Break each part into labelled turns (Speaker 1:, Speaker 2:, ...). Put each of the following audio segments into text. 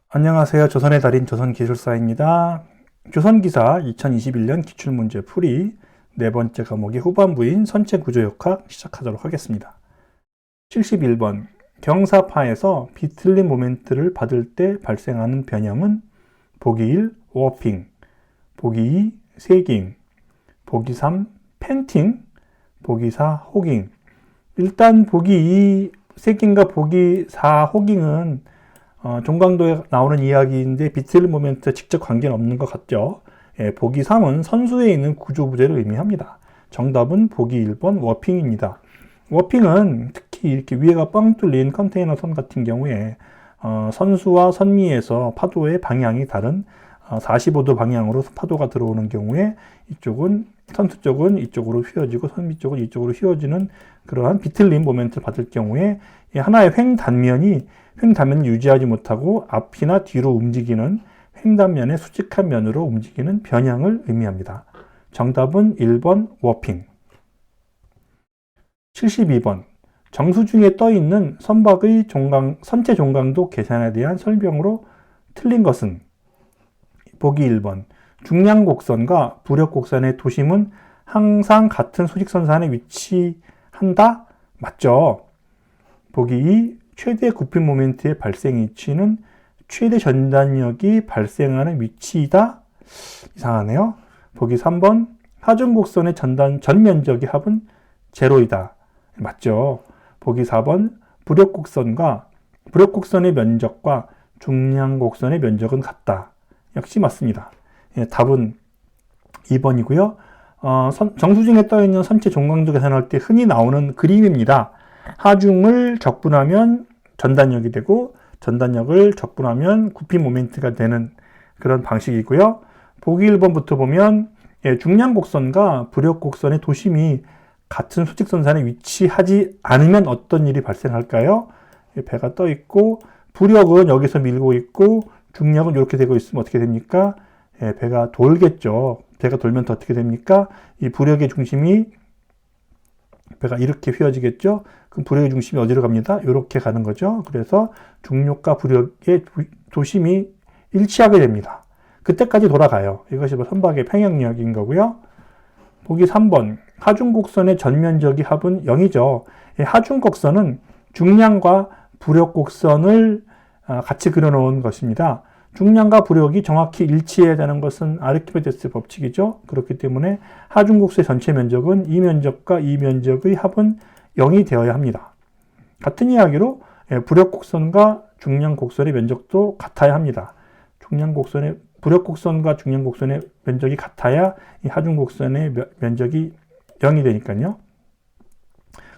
Speaker 1: 안녕하세요. 조선의 달인 조선기술사입니다. 조선기사 2021년 기출문제 풀이 네 번째 과목의 후반부인 선체구조역학 시작하도록 하겠습니다. 71번 경사파에서 비틀린 모멘트를 받을 때 발생하는 변형은 보기 1. 워핑, 보기 2. 세깅, 보기 3. 펜팅, 보기 4. 호깅. 일단 보기 2. 세깅과 보기 4. 호깅은 종강도에 나오는 이야기인데 비틀린 모멘트와 직접 관계는 없는 것 같죠. 보기 3은 선수에 있는 구조부재를 의미합니다. 정답은 보기 1번 워핑입니다. 워핑은 특히 이렇게 위에가 뻥 뚫린 컨테이너 선 같은 경우에 선수와 선미에서 파도의 방향이 다른 45도 방향으로 파도가 들어오는 경우에 이쪽은 선수 쪽은 이쪽으로 휘어지고 선미 쪽은 이쪽으로 휘어지는 그러한 비틀린 모멘트를 받을 경우에 하나의 횡단면을 유지하지 못하고 앞이나 뒤로 움직이는 횡단면의 수직한 면으로 움직이는 변형을 의미합니다. 정답은 1번 워핑. 72번 정수중에 떠있는 선박의 선체 종강도 계산에 대한 설명으로 틀린 것은 보기 1번 중량곡선과 부력곡선의 도심은 항상 같은 수직선상에 위치한다? 맞죠? 보기 2. 최대 굽힘 모멘트의 발생 위치는 최대 전단력이 발생하는 위치이다? 이상하네요. 보기 3번 하중곡선의 전면적의 합은 제로이다. 맞죠? 보기 4번 부력곡선의 면적과 중량곡선의 면적은 같다. 역시 맞습니다. 답은 2번이고요. 정수중에 떠있는 선체 종강도 계산할 때 흔히 나오는 그림입니다. 하중을 적분하면 전단력이 되고 전단력을 적분하면 굽힘 모멘트가 되는 그런 방식이고요. 보기 1번부터 보면 중량곡선과 부력곡선의 도심이 같은 수직선상에 위치하지 않으면 어떤 일이 발생할까요? 배가 떠 있고 부력은 여기서 밀고 있고 중력은 이렇게 되고 있으면 어떻게 됩니까? 배가 돌겠죠. 배가 돌면 더 어떻게 됩니까? 이 부력의 중심이 배가 이렇게 휘어지겠죠. 그럼 부력의 중심이 어디로 갑니다? 이렇게 가는 거죠. 그래서 중력과 부력의 도심이 일치하게 됩니다. 그때까지 돌아가요. 이것이 선박의 평형력인 거고요. 보기 3번 하중곡선의 전면적의 합은 0이죠. 하중곡선은 중량과 부력곡선을 같이 그려놓은 것입니다. 중량과 부력이 정확히 일치해야 되는 것은 아르키메데스 법칙이죠. 그렇기 때문에 하중곡선의 전체 면적은 이 면적과 이 면적의 합은 0이 되어야 합니다. 같은 이야기로 부력곡선과 중량곡선의 면적도 같아야 합니다. 부력곡선과 중량곡선의 면적이 같아야 이 하중곡선의 면적이 0이 되니까요.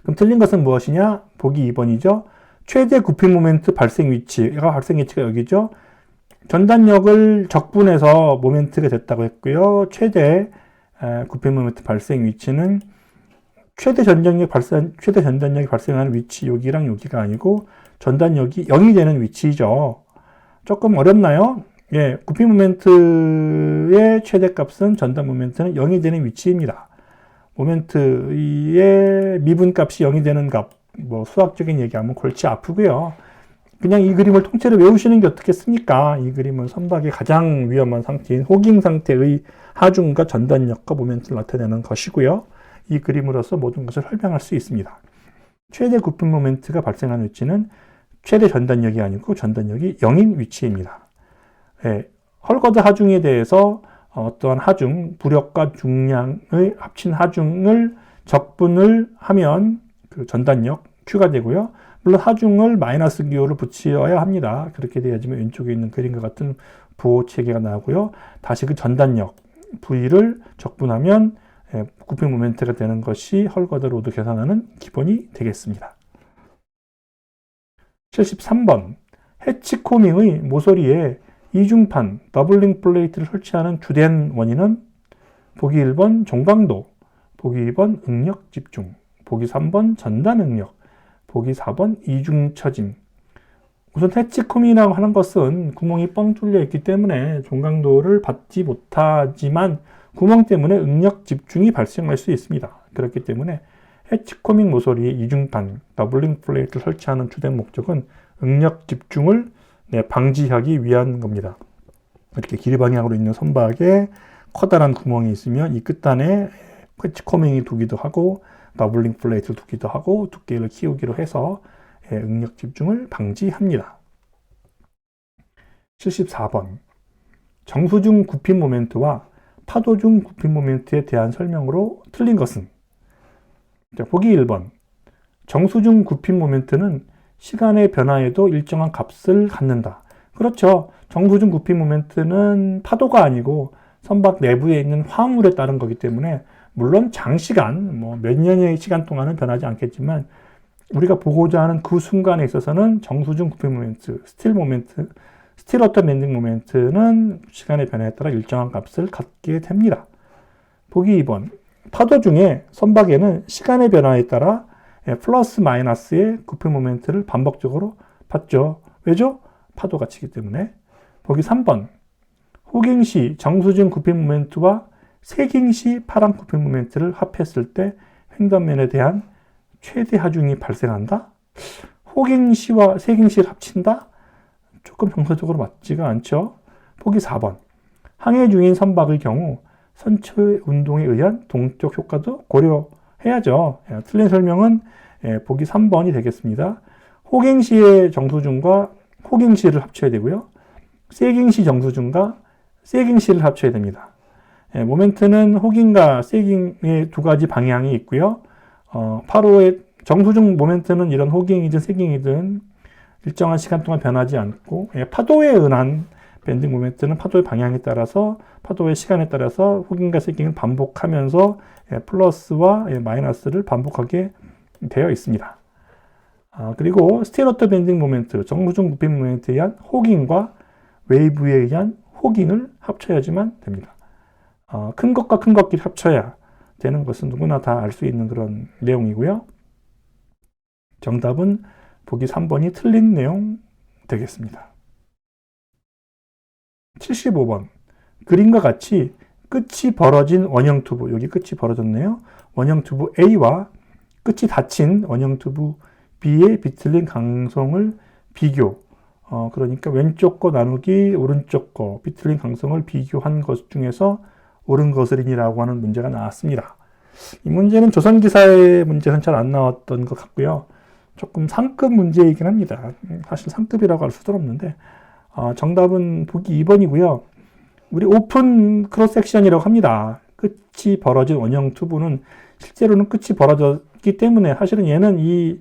Speaker 1: 그럼 틀린 것은 무엇이냐? 보기 2번이죠. 최대 굽힘 모멘트 발생 위치가 여기죠. 전단력을 적분해서 모멘트가 됐다고 했고요. 최대 굽힘 모멘트 발생 위치는 최대 전단력이 발생하는 위치 여기랑 여기가 아니고 전단력이 0이 되는 위치죠. 조금 어렵나요? 굽힘 모멘트의 최대값은 전단 모멘트는 0이 되는 위치입니다. 모멘트의 미분값이 0이 되는 값, 수학적인 얘기하면 골치 아프고요. 그냥 이 그림을 통째로 외우시는 게 어떻겠습니까? 이 그림은 선박의 가장 위험한 상태인 호깅 상태의 하중과 전단력과 모멘트를 나타내는 것이고요. 이 그림으로서 모든 것을 설명할 수 있습니다. 최대 굽힘 모멘트가 발생하는 위치는 최대 전단력이 아니고 전단력이 0인 위치입니다. 헐거드 하중에 대해서 어떠한 하중, 부력과 중량의 합친 하중을 적분을 하면 그 전단력 Q가 되고요. 물론 하중을 마이너스 기호를 붙여야 합니다. 그렇게 돼야지만 왼쪽에 있는 그림과 같은 부호 체계가 나오고요. 다시 그 전단력 V를 적분하면 굽힘 모멘트가 되는 것이 헐거드 로드 계산하는 기본이 되겠습니다. 73번 해치코밍의 모서리에 이중판 더블링 플레이트를 설치하는 주된 원인은 보기 1번 종강도, 보기 2번 응력 집중, 보기 3번 전단 응력, 보기 4번 이중 처짐. 우선 해치코밍이라고 하는 것은 구멍이 뻥 뚫려 있기 때문에 종강도를 받지 못하지만 구멍 때문에 응력 집중이 발생할 수 있습니다. 그렇기 때문에 해치코밍 모서리에 이중판 더블링 플레이트를 설치하는 주된 목적은 응력 집중을 방지하기 위한 겁니다. 이렇게 길 방향으로 있는 선박에 커다란 구멍이 있으면 이 끝단에 퀘치코맹이 두기도 하고 버블링 플레이트를 두기도 하고 두께를 키우기로 해서 응력 집중을 방지합니다. 74번 정수중 굽힘 모멘트와 파도 중 굽힘 모멘트에 대한 설명으로 틀린 것은? 자, 보기 1번 정수중 굽힘 모멘트는 시간의 변화에도 일정한 값을 갖는다. 그렇죠. 정수중 굽힘 모멘트는 파도가 아니고 선박 내부에 있는 화물에 따른 거기 때문에 물론 장시간, 몇 년의 시간 동안은 변하지 않겠지만 우리가 보고자 하는 그 순간에 있어서는 정수중 굽힘 모멘트, 스틸 워터 밴딩 모멘트는 시간의 변화에 따라 일정한 값을 갖게 됩니다. 보기 2번 파도 중에 선박에는 시간의 변화에 따라 플러스 마이너스의 굽힘 모멘트를 반복적으로 받죠. 왜죠? 파도가 치기 때문에. 보기 3번 호깅 시 정수중 굽힘 모멘트와 세깅 시 파랑 굽힘 모멘트를 합했을 때 횡단면에 대한 최대 하중이 발생한다? 호깅 시와 세깅 시를 합친다? 조금 정서적으로 맞지가 않죠. 보기 4번 항해 중인 선박의 경우 선체 운동에 의한 동적 효과도 고려해야죠. 틀린 설명은 보기 3번이 되겠습니다. 호깅 시의 정수중과 호깅 시를 합쳐야 되고요. 세깅 시 정수중과 세깅 시를 합쳐야 됩니다. 모멘트는 호깅과 세깅의 두 가지 방향이 있고요. 파도의 정수중 모멘트는 이런 호깅이든 세깅이든 일정한 시간 동안 변하지 않고 파도에 의한 밴딩 모멘트는 파도의 방향에 따라서 파도의 시간에 따라서 호깅과 세깅을 반복하면서 플러스와 마이너스를 반복하게 되어 있습니다. 그리고 스틸 워터 밴딩 모멘트, 정수중 굽힘 모멘트에 의한 호깅과 웨이브에 의한 호깅을 합쳐야지만 됩니다. 큰 것과 큰 것끼리 합쳐야 되는 것은 누구나 다 알 수 있는 그런 내용이고요. 정답은 보기 3번이 틀린 내용 되겠습니다. 75번 그림과 같이 끝이 벌어진 원형 튜브, 여기 끝이 벌어졌네요. 원형 튜브 A와 끝이 닫힌 원형 튜브 B의 비틀린 강성을 비교, 그러니까 왼쪽 거 나누기 오른쪽 거 비틀린 강성을 비교한 것 중에서 옳은 것을이라고 하는 문제가 나왔습니다. 이 문제는 조선기사의 문제는 잘 안 나왔던 것 같고요. 조금 상급 문제이긴 합니다. 사실 상급이라고 할 수도 없는데 정답은 보기 2번이고요. 우리 오픈 크로스 섹션이라고 합니다. 끝이 벌어진 원형 튜브는 실제로는 끝이 벌어졌기 때문에 사실은 얘는 이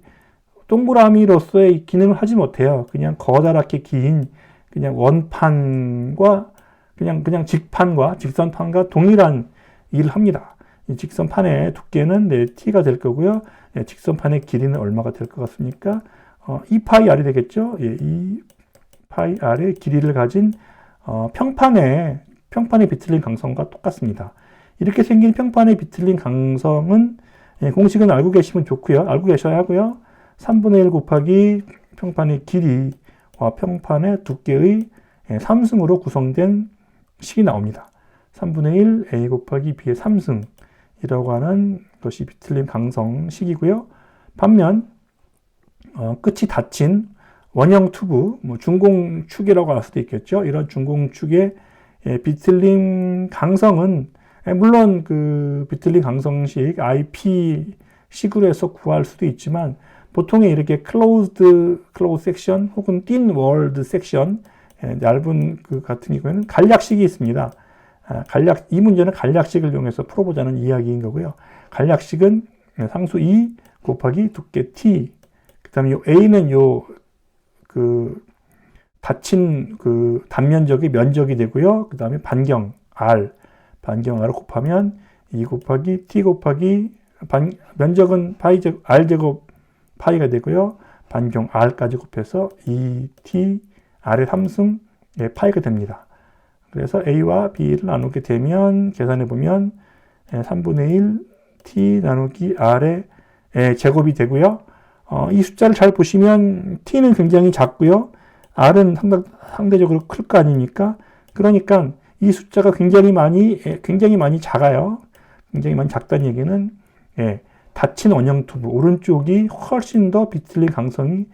Speaker 1: 동그라미로서의 기능을 하지 못해요. 그냥 거다랗게 긴 그냥 원판과 그냥 직판과 직선판과 동일한 일을 합니다. 이 직선판의 두께는 t가 될 거고요. 직선판의 길이는 얼마가 될 것 같습니까? 2파이 r이 되겠죠? 2파이 r의 길이를 가진 평판의 비틀린 강성과 똑같습니다. 이렇게 생긴 평판의 비틀린 강성은 공식은 알고 계시면 좋고요. 알고 계셔야 하고요. 3분의 1 곱하기 평판의 길이와 평판의 두께의 3승으로 구성된 식이 나옵니다. 3분의 1 A 곱하기 B의 3승이라고 하는 것이 비틀림 강성식이고요. 반면 끝이 닫힌 원형 튜브, 중공축이라고 할 수도 있겠죠. 이런 중공축의 비틀림 강성은 물론 그 비틀림 강성식 IP 식으로 해서 구할 수도 있지만 보통의 이렇게 클로즈 섹션 혹은 thin walled 섹션 얇은 그 같은 경우에는 간략식이 있습니다. 이 문제는 간략식을 이용해서 풀어보자는 이야기인 거고요. 간략식은 상수 2 곱하기 두께 t, 그 다음에 요 a는 닫힌 그 단면적의 면적이 되고요. 그 다음에 반경 r을 곱하면 2 곱하기 t 곱하기 면적은 r제곱 파이가 되고요. 반경 r까지 곱해서 2t r의 3승 파이가 됩니다. 그래서 a와 b를 나누게 되면 계산해 보면 3분의 1 t 나누기 r의 제곱이 되고요. 이 숫자를 잘 보시면 t는 굉장히 작고요. r은 상대적으로 클 거 아닙니까? 그러니까 이 숫자가 굉장히 많이 작아요. 굉장히 많이 작다는 얘기는 닫힌 원형 튜브 오른쪽이 훨씬 더 비틀린 강성이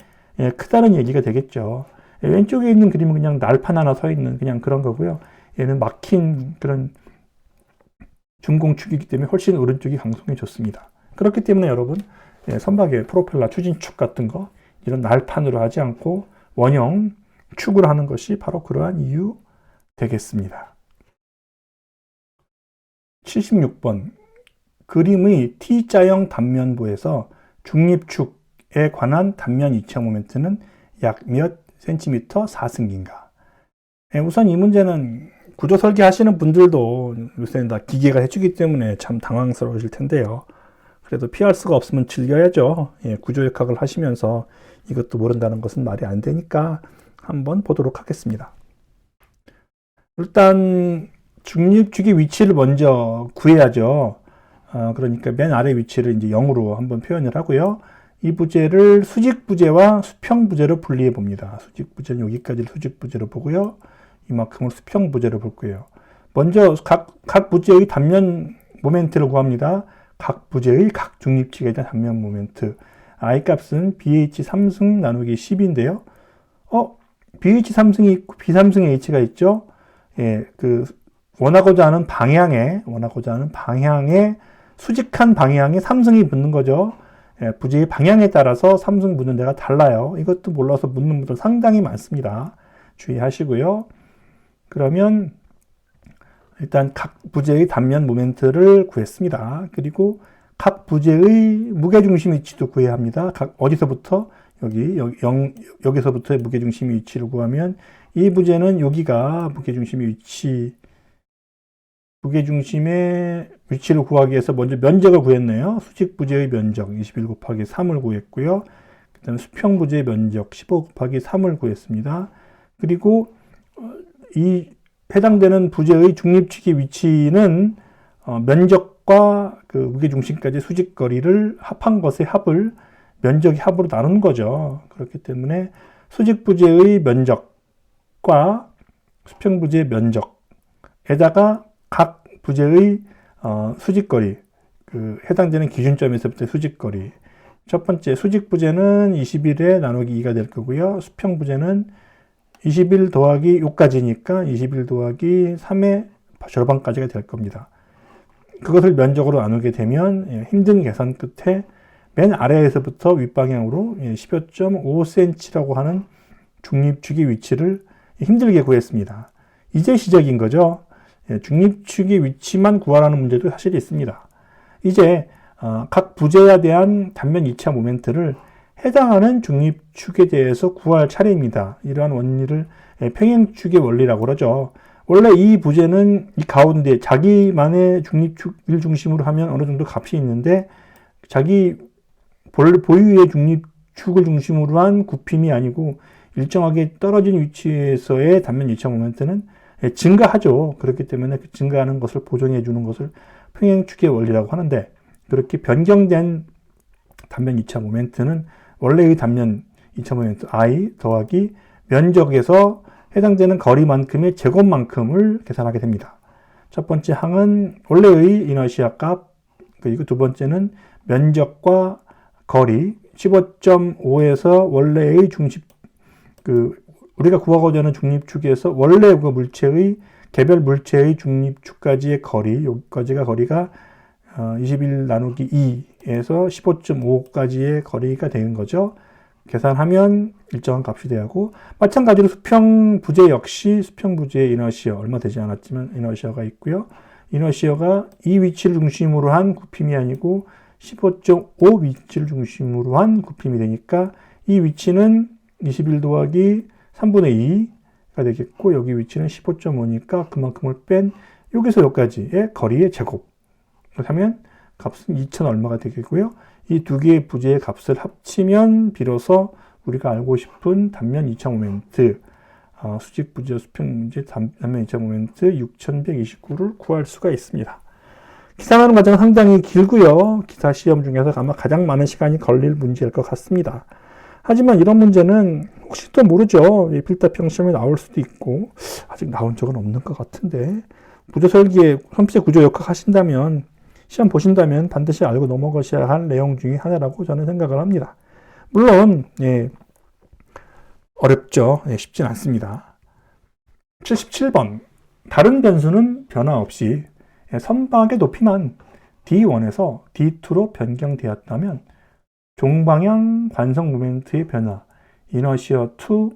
Speaker 1: 크다는 얘기가 되겠죠. 왼쪽에 있는 그림은 그냥 날판 하나 서 있는 그냥 그런 거고요. 얘는 막힌 그런 준공축이기 때문에 훨씬 오른쪽이 강성이 좋습니다. 그렇기 때문에 여러분, 선박의 프로펠러 추진축 같은 거 이런 날판으로 하지 않고 원형 축으로 하는 것이 바로 그러한 이유 되겠습니다. 76번 그림의 T자형 단면부에서 중립축에 관한 단면 이착 모멘트는 약 몇 센티미터 4승기인가? 우선 이 문제는 구조 설계 하시는 분들도 요새는 다 기계가 해주기 때문에 참 당황스러우실 텐데요. 그래도 피할 수가 없으면 즐겨야죠. 구조역학을 하시면서 이것도 모른다는 것은 말이 안 되니까 한번 보도록 하겠습니다. 일단 중립축의 위치를 먼저 구해야죠. 그러니까 맨 아래 위치를 이제 0으로 한번 표현을 하고요. 이 부재를 수직부재와 수평부재로 분리해 봅니다. 수직부재는 여기까지를 수직부재로 보고요. 이만큼을 수평부재로 볼 거예요. 먼저 각 부재의 단면 모멘트를 구합니다. 각 부재의 각 중립축에 대한 단면 모멘트. I 값은 BH 3승 나누기 10인데요. BH 3승이 있고 B 3승의 H가 있죠. 원하고자 하는 방향에 수직한 방향에 3승이 붙는 거죠. 부재의 방향에 따라서 3승 붙는 데가 달라요. 이것도 몰라서 묻는 분들 상당히 많습니다. 주의하시고요. 그러면 일단 각 부재의 단면 모멘트를 구했습니다. 그리고 각 부재의 무게중심 위치도 구해야 합니다. 어디서부터? 여기서부터의 무게중심 위치를 구하면 이 부재는 여기가 무게중심의 위치를 구하기 위해서 먼저 면적을 구했네요. 수직 부재의 면적 21 곱하기 3을 구했고요. 그 다음에 수평 부재의 면적 15 곱하기 3을 구했습니다. 그리고 이 해당되는 부재의 중립축의 위치는 면적과 그 무게중심까지 수직거리를 합한 것의 합을 면적의 합으로 나눈 거죠. 그렇기 때문에 수직부재의 면적과 수평부재의 면적에다가 각 부재의 수직거리, 해당되는 기준점에서부터 수직거리. 첫 번째 수직부재는 21에 나누기 2가 될 거고요. 수평부재는 21 더하기 요까지니까 21 더하기 3의 절반까지가 될 겁니다. 그것을 면적으로 나누게 되면 힘든 계산 끝에 맨 아래에서부터 윗방향으로 15.5cm라고 하는 중립축의 위치를 힘들게 구했습니다. 이제 시작인 거죠. 중립축의 위치만 구하라는 문제도 사실 있습니다. 이제 각 부재에 대한 단면 이차 모멘트를 해당하는 중립축에 대해서 구할 차례입니다. 이러한 원리를 평행축의 원리라고 그러죠. 원래 이 부재는 이 가운데 자기만의 중립축을 중심으로 하면 어느 정도 값이 있는데 자기 보유의 중립축을 중심으로 한 굽힘이 아니고 일정하게 떨어진 위치에서의 단면 이차 모멘트는 증가하죠. 그렇기 때문에 그 증가하는 것을 보존해 주는 것을 평행축의 원리라고 하는데 그렇게 변경된 단면 이차 모멘트는 원래의 단면 이차 모멘트 I 더하기 면적에서 해당되는 거리만큼의 제곱만큼을 계산하게 됩니다. 첫 번째 항은 원래의 이너시아 값, 그리고 두 번째는 면적과 거리 15.5에서 원래의 우리가 구하고자 하는 중립축에서 원래 그 물체의 개별 물체의 중립축까지의 거리, 여기까지가 거리가 21 나누기 2에서 15.5까지의 거리가 되는 거죠. 계산하면 일정한 값이 되고 마찬가지로 수평 부재 역시 수평 부재의 이너시어 얼마 되지 않았지만 이너시어가 있고요. 이너시어가 이 위치를 중심으로 한 굽힘이 아니고 15.5 위치를 중심으로 한 굽힘이 되니까 이 위치는 21 더하기 3분의 2가 되겠고 여기 위치는 15.5니까 그만큼을 뺀 여기서 여기까지의 거리의 제곱. 그렇다면 값은 2000 얼마가 되겠고요. 이 두 개의 부재의 값을 합치면 비로소 우리가 알고 싶은 단면 이차 모멘트, 수직 부재, 수평 부재, 단면 이차 모멘트 6129를 구할 수가 있습니다. 계산하는 과정은 상당히 길고요. 기사 시험 중에서 아마 가장 많은 시간이 걸릴 문제일 것 같습니다. 하지만 이런 문제는 혹시 또 모르죠. 필답형 시험에 나올 수도 있고 아직 나온 적은 없는 것 같은데 부재 설계에 선체 구조 역학 하신다면 시험 보신다면 반드시 알고 넘어가셔야 할 내용 중에 하나라고 저는 생각을 합니다. 물론 어렵죠. 쉽진 않습니다. 77번. 다른 변수는 변화 없이 선박의 높이만 D1에서 D2로 변경되었다면 종방향 관성 모멘트의 변화 이너시아 2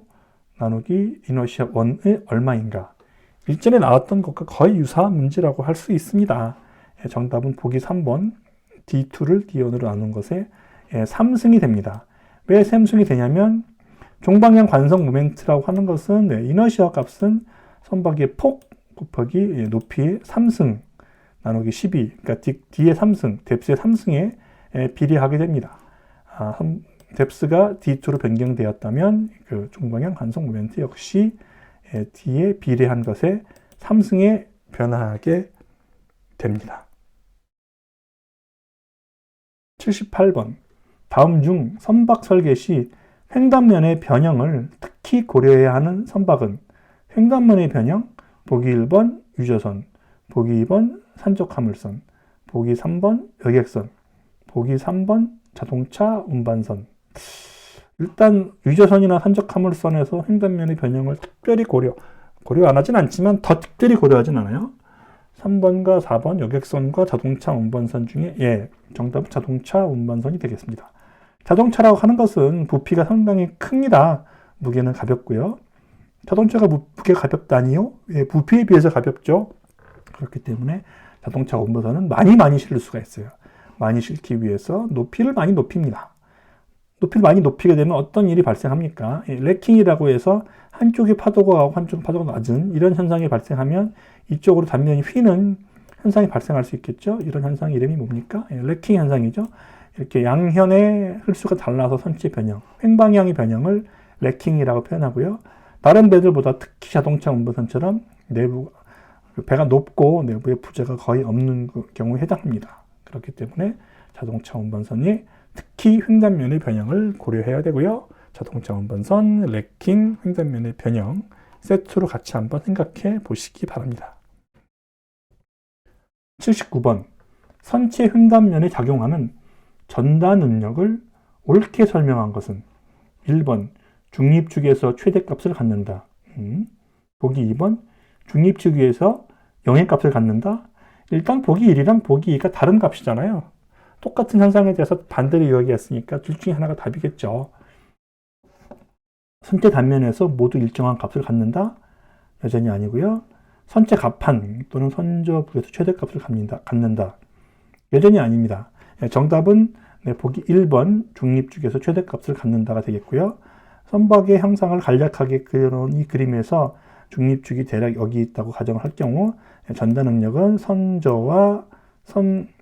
Speaker 1: 나누기 이너시아 1의 얼마인가? 일전에 나왔던 것과 거의 유사한 문제라고 할 수 있습니다. 정답은 보기 3번 D2를 D1으로 나눈 것에 3승이 됩니다. 왜 3승이 되냐면 종방향 관성 모멘트라고 하는 것은 이너시아 값은 선박의 폭 곱하기 높이의 3승 나누기 12, 그러니까 D의 3승, 뎁스의 3승에 비례하게 됩니다. 뎁스가 D2로 변경되었다면 그 종방향 관성 모멘트 역시 D에 비례한 것에 3승에 변화하게 됩니다. 78번. 다음 중 선박 설계 시 횡단면의 변형을 특히 고려해야 하는 선박은 횡단면의 변형, 보기 1번 유저선, 보기 2번 산적 화물선, 보기 3번 여객선, 보기 3번 자동차 운반선. 일단 유저선이나 산적 화물선에서 횡단면의 변형을 특별히 고려 안 하진 않지만 더 특별히 고려하진 않아요. 3번과 4번 여객선과 자동차 운반선 중에 정답은 자동차 운반선이 되겠습니다. 자동차라고 하는 것은 부피가 상당히 큽니다. 무게는 가볍고요. 자동차가 무게가 가볍다니요? 부피에 비해서 가볍죠. 그렇기 때문에 자동차 운반선은 많이 실을 수가 있어요. 많이 실기 위해서 높이를 많이 높입니다. 높이를 많이 높이게 되면 어떤 일이 발생합니까? 레킹이라고 해서 한쪽이 파도가 가고 한쪽은 파도가 낮은 이런 현상이 발생하면 이쪽으로 단면이 휘는 현상이 발생할 수 있겠죠. 이런 현상 이름이 뭡니까? 레킹 현상이죠. 이렇게 양현의 홀수가 달라서 선체 변형, 횡방향의 변형을 레킹이라고 표현하고요. 다른 배들보다 특히 자동차 운반선처럼 내부 배가 높고 내부에 부재가 거의 없는 경우에 해당합니다. 그렇기 때문에 자동차 운반선이 특히 횡단면의 변형을 고려해야 되고요. 자동차 운반선, 레킹, 횡단면의 변형 세트로 같이 한번 생각해 보시기 바랍니다. 79번. 선체 횡단면에 작용하는 전단 응력을 옳게 설명한 것은 1번 중립축에서 최대값을 갖는다. 보기 2번 중립축에서 영의값을 갖는다. 일단 보기 1이랑 보기 2가 다른 값이잖아요. 똑같은 현상에 대해서 반대로 이야기했으니까 둘 중에 하나가 답이겠죠. 선체 단면에서 모두 일정한 값을 갖는다? 여전히 아니고요. 선체 갑판 또는 선저부에서 최대값을 갖는다? 여전히 아닙니다. 정답은 보기 1번 중립축에서 최대값을 갖는다가 되겠고요. 선박의 형상을 간략하게 그려놓은 이 그림에서 중립축이 대략 여기 있다고 가정을 할 경우 전단 응력은 선저와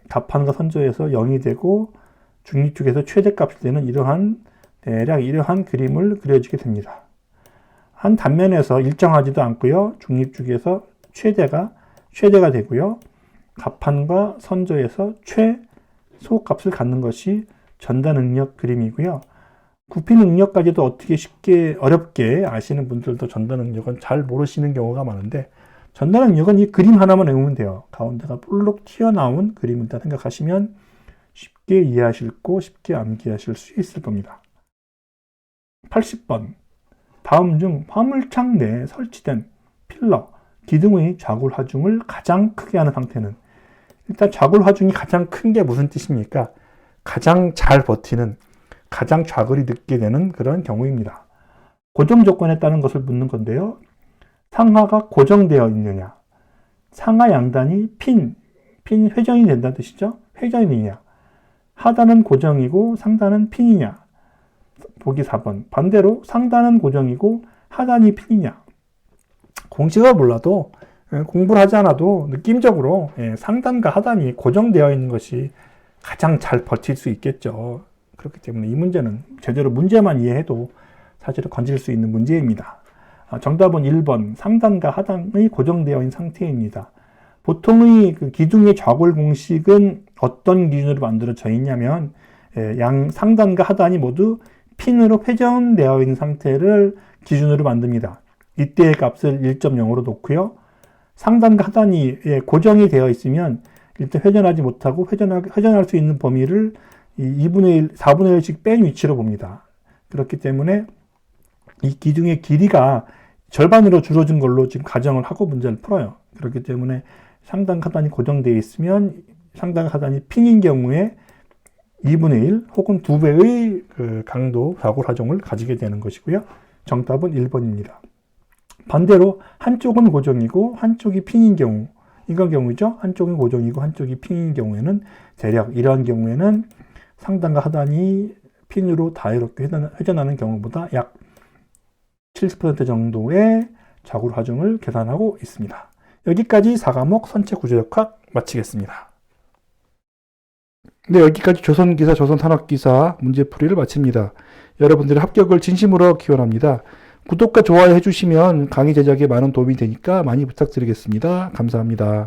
Speaker 1: 갑판과 선저에서 0이 되고 중립축에서 최대값이 되는 대략 이러한 그림을 그려주게 됩니다. 한 단면에서 일정하지도 않고요. 중립축에서 최대가 되고요. 갑판과 선저에서 최소값을 갖는 것이 전단 응력 그림이고요. 구피 능력까지도 어떻게 어렵게 아시는 분들도 전단 응력은 잘 모르시는 경우가 많은데 전단 응력은 이 그림 하나만 외우면 돼요. 가운데가 볼록 튀어나온 그림을 일단 생각하시면 쉽게 이해하시고 쉽게 암기하실 수 있을 겁니다. 80번. 다음 중 화물창 내에 설치된 필러, 기둥의 좌굴 하중을 가장 크게 하는 상태는 일단 좌굴 하중이 가장 큰 게 무슨 뜻입니까? 가장 잘 버티는 가장 좌굴이 늦게 되는 그런 경우입니다. 고정 조건에 따른 것을 묻는 건데요. 상하가 고정되어 있느냐, 상하 양단이 회전이 된다는 뜻이죠. 회전이냐, 하단은 고정이고 상단은 핀이냐. 보기 4번. 반대로 상단은 고정이고 하단이 핀이냐. 공식을 몰라도 공부를 하지 않아도 느낌적으로 상단과 하단이 고정되어 있는 것이 가장 잘 버틸 수 있겠죠. 그렇기 때문에 이 문제는 제대로 문제만 이해해도 사실은 건질 수 있는 문제입니다. 정답은 1번 상단과 하단이 고정되어 있는 상태입니다. 보통의 그 기둥의 좌골 공식은 어떤 기준으로 만들어져 있냐면 양 상단과 하단이 모두 핀으로 회전되어 있는 상태를 기준으로 만듭니다. 이때의 값을 1.0으로 놓고요. 상단과 하단이 고정이 되어 있으면 일단 회전하지 못하고 회전할 수 있는 범위를 2분의 1, 4분의 1씩 뺀 위치로 봅니다. 그렇기 때문에 이 기둥의 길이가 절반으로 줄어진 걸로 지금 가정을 하고 문제를 풀어요. 그렇기 때문에 상단 하단이 고정되어 있으면 상단 하단이 핀인 경우에 2분의 1 혹은 2배의 그 강도 좌골하종을 가지게 되는 것이고요. 정답은 1번입니다. 반대로 한쪽은 고정이고 한쪽이 핀인 경우, 이건 경우죠. 한쪽은 고정이고 한쪽이 핀인 경우에는 대략 이러한 경우에는 상단과 하단이 핀으로 자유롭게 회전하는 경우보다 약 70% 정도의 좌골하종을 계산하고 있습니다. 여기까지 4과목 선체 구조역학 마치겠습니다.
Speaker 2: 네, 여기까지 조선기사, 조선산업기사 문제풀이를 마칩니다. 여러분들의 합격을 진심으로 기원합니다. 구독과 좋아요 해주시면 강의 제작에 많은 도움이 되니까 많이 부탁드리겠습니다. 감사합니다.